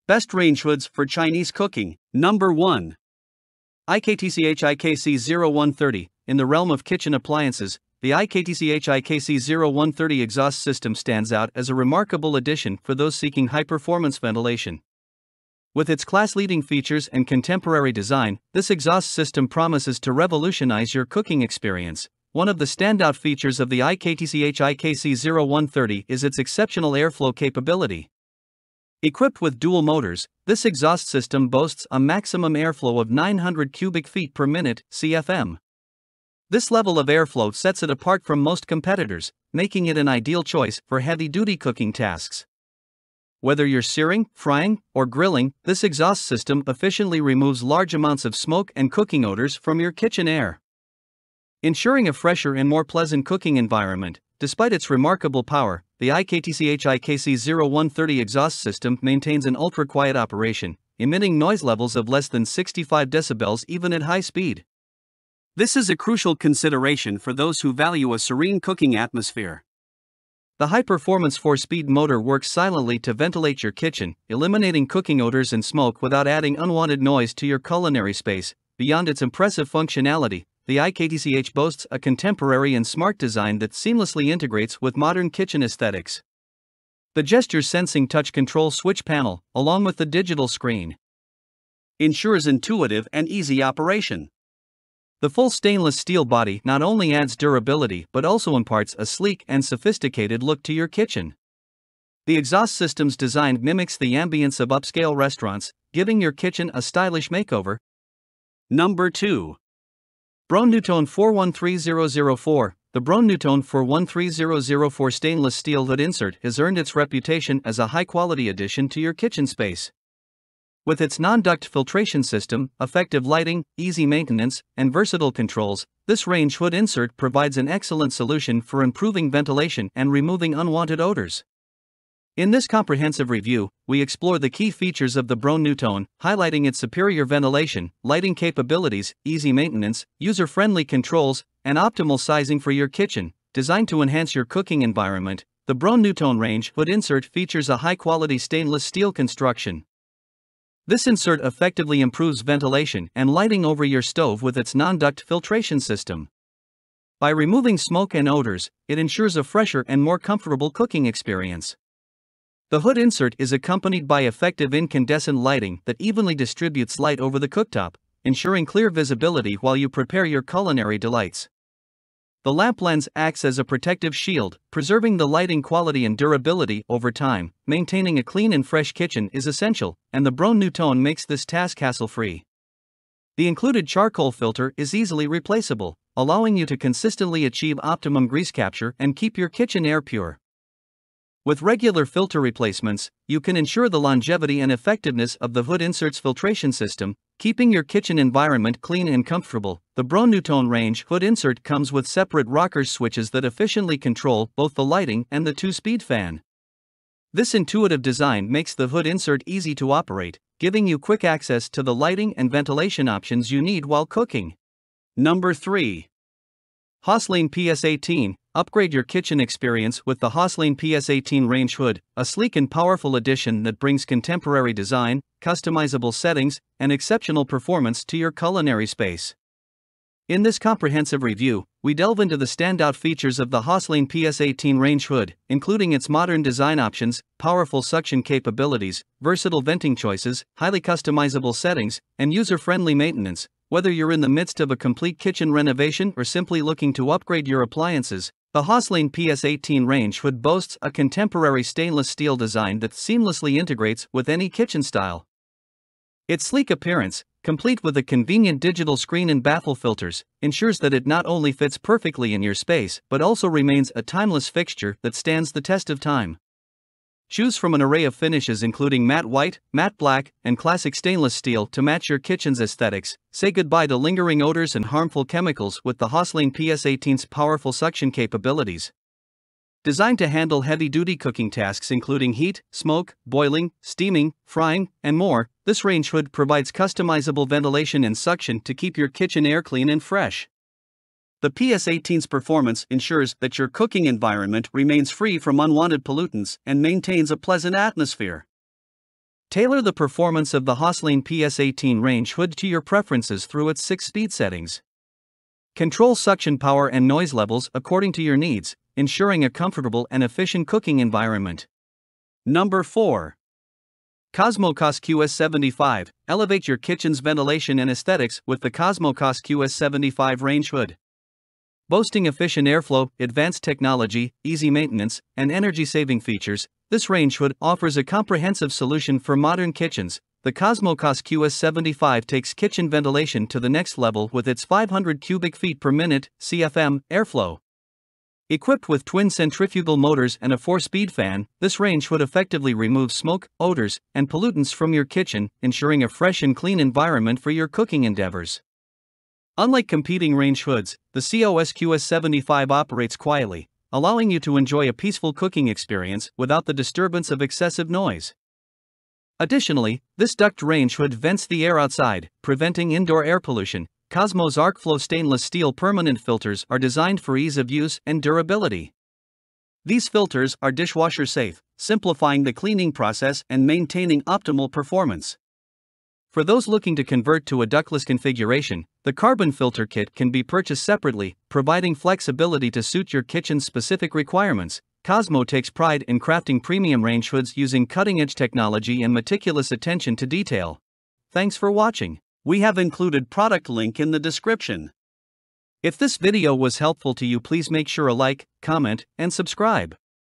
Best range hoods for Chinese cooking. Number 1. IKTCH IKC0130. In the realm of kitchen appliances, the IKTCH IKC0130 exhaust system stands out as a remarkable addition for those seeking high-performance ventilation. With its class-leading features and contemporary design, this exhaust system promises to revolutionize your cooking experience. One of the standout features of the IKTCH IKC0130 is its exceptional airflow capability. Equipped with dual motors, this exhaust system boasts a maximum airflow of 900 cubic feet per minute (CFM). This level of airflow sets it apart from most competitors, making it an ideal choice for heavy-duty cooking tasks. Whether you're searing, frying, or grilling, this exhaust system efficiently removes large amounts of smoke and cooking odors from your kitchen air, ensuring a fresher and more pleasant cooking environment. Despite its remarkable power, the IKTCH IKC0130 exhaust system maintains an ultra-quiet operation, emitting noise levels of less than 65 decibels even at high speed. This is a crucial consideration for those who value a serene cooking atmosphere. The high-performance 4-speed motor works silently to ventilate your kitchen, eliminating cooking odors and smoke without adding unwanted noise to your culinary space. Beyond its impressive functionality, the IKTCH boasts a contemporary and smart design that seamlessly integrates with modern kitchen aesthetics. The gesture-sensing touch control switch panel, along with the digital screen, ensures intuitive and easy operation. The full stainless steel body not only adds durability but also imparts a sleek and sophisticated look to your kitchen. The exhaust system's design mimics the ambience of upscale restaurants, giving your kitchen a stylish makeover. Number 2. Bron Newton 413004. The Bron Newton 413004 stainless steel hood insert has earned its reputation as a high-quality addition to your kitchen space. With its non-duct filtration system, effective lighting, easy maintenance, and versatile controls, this range hood insert provides an excellent solution for improving ventilation and removing unwanted odors. In this comprehensive review, we explore the key features of the Bron Newton, highlighting its superior ventilation, lighting capabilities, easy maintenance, user-friendly controls, and optimal sizing for your kitchen. Designed to enhance your cooking environment, the Bron Newton range hood insert features a high-quality stainless steel construction. This insert effectively improves ventilation and lighting over your stove with its non-duct filtration system. By removing smoke and odors, it ensures a fresher and more comfortable cooking experience. The hood insert is accompanied by effective incandescent lighting that evenly distributes light over the cooktop, ensuring clear visibility while you prepare your culinary delights. The lamp lens acts as a protective shield, preserving the lighting quality and durability over time. Maintaining a clean and fresh kitchen is essential, and the Bron Newton makes this task hassle-free. The included charcoal filter is easily replaceable, allowing you to consistently achieve optimum grease capture and keep your kitchen air pure. With regular filter replacements, you can ensure the longevity and effectiveness of the hood insert's filtration system, keeping your kitchen environment clean and comfortable. The Bron Newton range hood insert comes with separate rocker switches that efficiently control both the lighting and the 2-speed fan. This intuitive design makes the hood insert easy to operate, giving you quick access to the lighting and ventilation options you need while cooking. Number 3. Hoslane PS18. Upgrade your kitchen experience with the Hoslane PS18 range hood, a sleek and powerful addition that brings contemporary design, customizable settings, and exceptional performance to your culinary space. In this comprehensive review, we delve into the standout features of the Hoslane PS18 range hood, including its modern design options, powerful suction capabilities, versatile venting choices, highly customizable settings, and user-friendly maintenance. Whether you're in the midst of a complete kitchen renovation or simply looking to upgrade your appliances, the Hoslane PS18 range hood boasts a contemporary stainless steel design that seamlessly integrates with any kitchen style. Its sleek appearance, complete with a convenient digital screen and baffle filters, ensures that it not only fits perfectly in your space but also remains a timeless fixture that stands the test of time. Choose from an array of finishes including matte white, matte black, and classic stainless steel to match your kitchen's aesthetics. Say goodbye to lingering odors and harmful chemicals with the Hoslane PS18's powerful suction capabilities. Designed to handle heavy-duty cooking tasks including heat, smoke, boiling, steaming, frying, and more, this range hood provides customizable ventilation and suction to keep your kitchen air clean and fresh. The PS18's performance ensures that your cooking environment remains free from unwanted pollutants and maintains a pleasant atmosphere. Tailor the performance of the Hosline PS18 range hood to your preferences through its 6 speed settings. Control suction power and noise levels according to your needs, ensuring a comfortable and efficient cooking environment. Number 4. Cosmocos QS75. Elevate your kitchen's ventilation and aesthetics with the Cosmocos QS75 range hood. Boasting efficient airflow, advanced technology, easy maintenance, and energy-saving features, this range hood offers a comprehensive solution for modern kitchens. The Cosmocos QS75 takes kitchen ventilation to the next level with its 500 cubic feet per minute (CFM) airflow. Equipped with twin centrifugal motors and a 4-speed fan, this range hood effectively removes smoke, odors, and pollutants from your kitchen, ensuring a fresh and clean environment for your cooking endeavors. Unlike competing range hoods, the COS QS75 operates quietly, allowing you to enjoy a peaceful cooking experience without the disturbance of excessive noise. Additionally, this duct range hood vents the air outside, preventing indoor air pollution. Cosmos ArcFlow stainless steel permanent filters are designed for ease of use and durability. These filters are dishwasher safe, simplifying the cleaning process and maintaining optimal performance. For those looking to convert to a ductless configuration, the carbon filter kit can be purchased separately, providing flexibility to suit your kitchen's specific requirements. Cosmo takes pride in crafting premium range hoods using cutting-edge technology and meticulous attention to detail. Thanks for watching. We have included product link in the description. If this video was helpful to you, please make sure to like, comment, and subscribe.